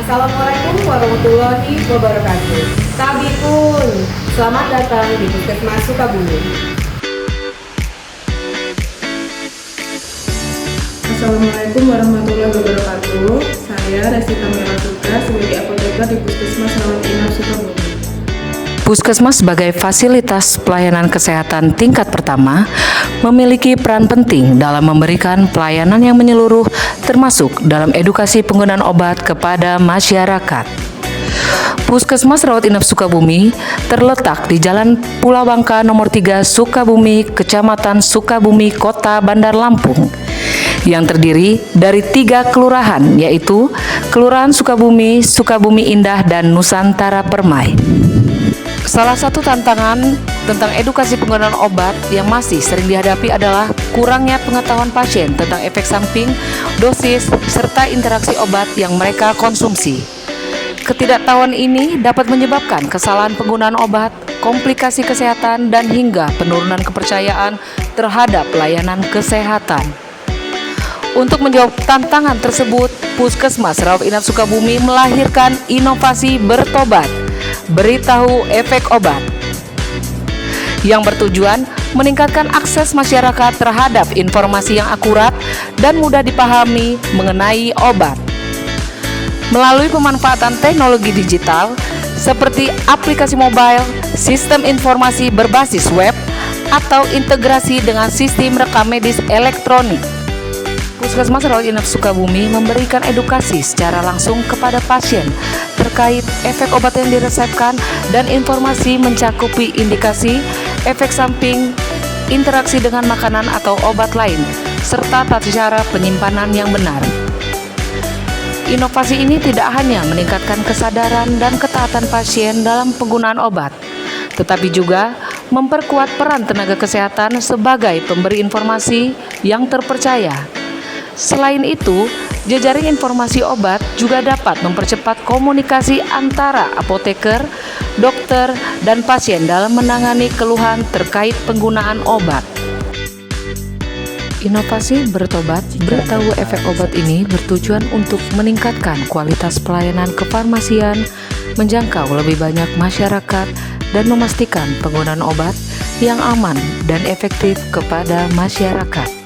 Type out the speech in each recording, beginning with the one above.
Assalamualaikum warahmatullahi wabarakatuh. Tabi pun, selamat datang di Puskesmas Sukabumi. Assalamualaikum warahmatullahi wabarakatuh. Saya Resita Meratuka sebagai apoteker di Puskesmas Rawat Inap Sukabumi. Puskesmas sebagai fasilitas pelayanan kesehatan tingkat pertama memiliki peran penting dalam memberikan pelayanan yang menyeluruh termasuk dalam edukasi penggunaan obat kepada masyarakat. Puskesmas Rawat Inap Sukabumi terletak di Jalan Pulau Bangka nomor 3 Sukabumi, Kecamatan Sukabumi, Kota Bandar Lampung, yang terdiri dari 3 kelurahan, yaitu Kelurahan Sukabumi, Sukabumi Indah, dan Nusantara Permai. Salah satu tantangan tentang edukasi penggunaan obat yang masih sering dihadapi adalah kurangnya pengetahuan pasien tentang efek samping, dosis, serta interaksi obat yang mereka konsumsi. Ketidaktahuan ini dapat menyebabkan kesalahan penggunaan obat, komplikasi kesehatan, dan hingga penurunan kepercayaan terhadap pelayanan kesehatan. Untuk menjawab tantangan tersebut, Puskesmas Rawat Inap Sukabumi melahirkan inovasi bertobat, beritahu efek obat, yang bertujuan meningkatkan akses masyarakat terhadap informasi yang akurat dan mudah dipahami mengenai obat. Melalui pemanfaatan teknologi digital seperti aplikasi mobile, sistem informasi berbasis web, atau integrasi dengan sistem rekam medis elektronik, Puskesmas Rawat Inap Sukabumi memberikan edukasi secara langsung kepada pasien terkait efek obat yang diresepkan dan informasi mencakupi indikasi, efek samping, interaksi dengan makanan atau obat lain, serta tata cara penyimpanan yang benar. Inovasi ini tidak hanya meningkatkan kesadaran dan ketaatan pasien dalam penggunaan obat, tetapi juga memperkuat peran tenaga kesehatan sebagai pemberi informasi yang terpercaya. Selain itu, jejaring informasi obat juga dapat mempercepat komunikasi antara apoteker, dokter, dan pasien dalam menangani keluhan terkait penggunaan obat. Inovasi bertobat, beritahu efek obat ini bertujuan untuk meningkatkan kualitas pelayanan kefarmasian, menjangkau lebih banyak masyarakat, dan memastikan penggunaan obat yang aman dan efektif kepada masyarakat.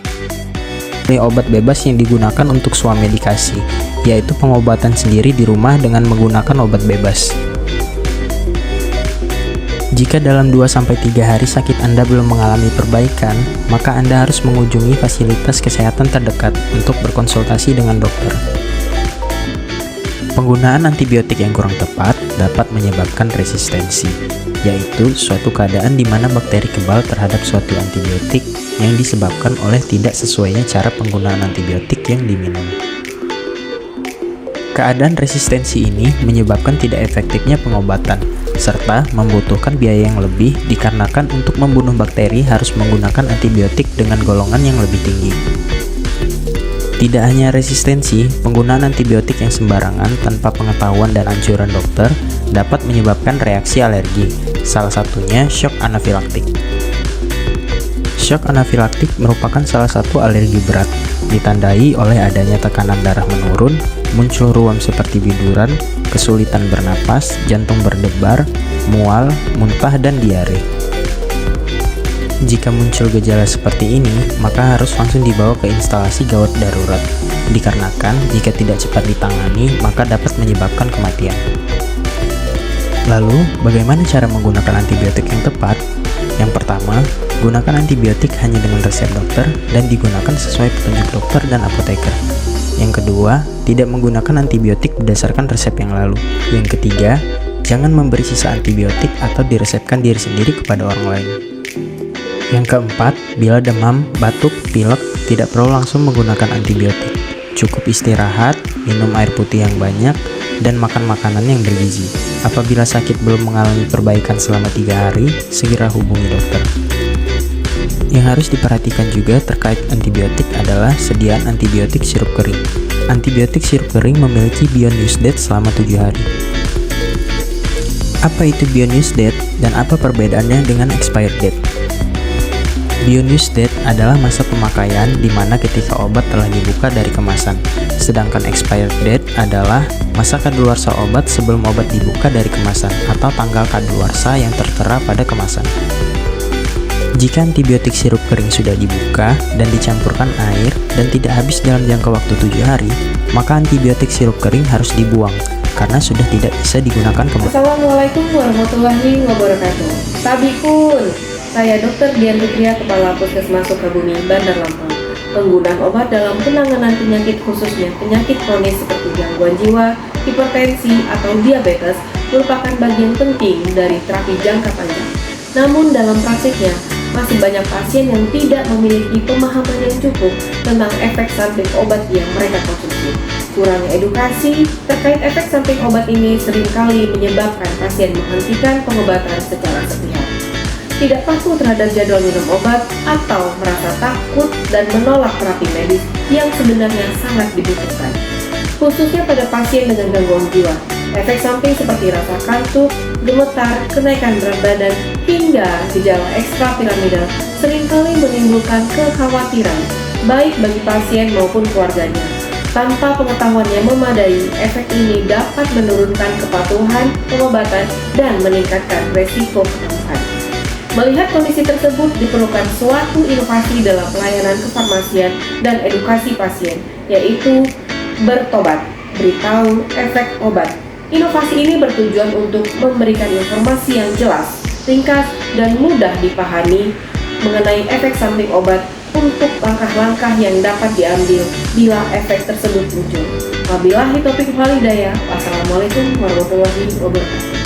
Obat bebas yang digunakan untuk swamedikasi, yaitu pengobatan sendiri di rumah dengan menggunakan obat bebas. Jika dalam 2-3 hari sakit Anda belum mengalami perbaikan, maka Anda harus mengunjungi fasilitas kesehatan terdekat untuk berkonsultasi dengan dokter. Penggunaan antibiotik yang kurang tepat dapat menyebabkan resistensi, yaitu suatu keadaan di mana bakteri kebal terhadap suatu antibiotik yang disebabkan oleh tidak sesuainya cara penggunaan antibiotik yang diminum. Keadaan resistensi ini menyebabkan tidak efektifnya pengobatan, serta membutuhkan biaya yang lebih dikarenakan untuk membunuh bakteri harus menggunakan antibiotik dengan golongan yang lebih tinggi. Tidak hanya resistensi, penggunaan antibiotik yang sembarangan tanpa pengetahuan dan anjuran dokter dapat menyebabkan reaksi alergi, salah satunya shock anafilaktik. Shock anafilaktik merupakan salah satu alergi berat, ditandai oleh adanya tekanan darah menurun, muncul ruam seperti biduran, kesulitan bernapas, jantung berdebar, mual, muntah, dan diare. Jika muncul gejala seperti ini, maka harus langsung dibawa ke instalasi gawat darurat, dikarenakan jika tidak cepat ditangani, maka dapat menyebabkan kematian. Lalu, bagaimana cara menggunakan antibiotik yang tepat? Yang pertama, gunakan antibiotik hanya dengan resep dokter dan digunakan sesuai petunjuk dokter dan apoteker. Yang kedua, tidak menggunakan antibiotik berdasarkan resep yang lalu. Yang ketiga, jangan memberi sisa antibiotik atau diresepkan diri sendiri kepada orang lain. Yang keempat, bila demam, batuk, pilek, tidak perlu langsung menggunakan antibiotik. Cukup istirahat, minum air putih yang banyak, dan makan makanan yang bergizi. Apabila sakit belum mengalami perbaikan selama 3 hari, segera hubungi dokter. Yang harus diperhatikan juga terkait antibiotik adalah sediaan antibiotik sirup kering. Antibiotik sirup kering memiliki beyond use date selama 7 hari. Apa itu beyond use date dan apa perbedaannya dengan expired date? Beyond use date adalah masa pemakaian di mana ketika obat telah dibuka dari kemasan. Sedangkan expired date adalah masa kadaluarsa obat sebelum obat dibuka dari kemasan atau tanggal kadaluarsa yang tertera pada kemasan. Jika antibiotik sirup kering sudah dibuka dan dicampurkan air dan tidak habis dalam jangka waktu 7 hari, maka antibiotik sirup kering harus dibuang karena sudah tidak bisa digunakan kembali. Assalamualaikum warahmatullahi wabarakatuh. Tabikun, saya Dr. Dian Fitria, Kepala Puskesmas Sukabumi, Bandar Lampung. Penggunaan obat dalam penanganan penyakit khususnya penyakit kronis seperti gangguan jiwa, hipertensi, atau diabetes merupakan bagian penting dari terapi jangka panjang. Namun dalam praktiknya, masih banyak pasien yang tidak memiliki pemahaman yang cukup tentang efek samping obat yang mereka konsumsi. Kurangnya edukasi terkait efek samping obat ini seringkali menyebabkan pasien menghentikan pengobatan secara sepihak, tidak patuh terhadap jadwal minum obat, atau merasa takut dan menolak terapi medis yang sebenarnya sangat dibutuhkan. Khususnya pada pasien dengan gangguan jiwa, efek samping seperti rasa kantuk, gemetar, kenaikan berat badan, hingga gejala ekstrapiramidal seringkali menimbulkan kekhawatiran baik bagi pasien maupun keluarganya. Tanpa pengetahuan yang memadai, efek ini dapat menurunkan kepatuhan pengobatan dan meningkatkan resiko kekambuhan. Melihat kondisi tersebut, diperlukan suatu inovasi dalam pelayanan kefarmasian dan edukasi pasien, yaitu bertobat, beritahu efek obat. Inovasi ini bertujuan untuk memberikan informasi yang jelas, ringkas, dan mudah dipahami mengenai efek samping obat untuk langkah-langkah yang dapat diambil bila efek tersebut muncul. Wabillahi taufiq wal hidayah. Wassalamualaikum warahmatullahi wabarakatuh.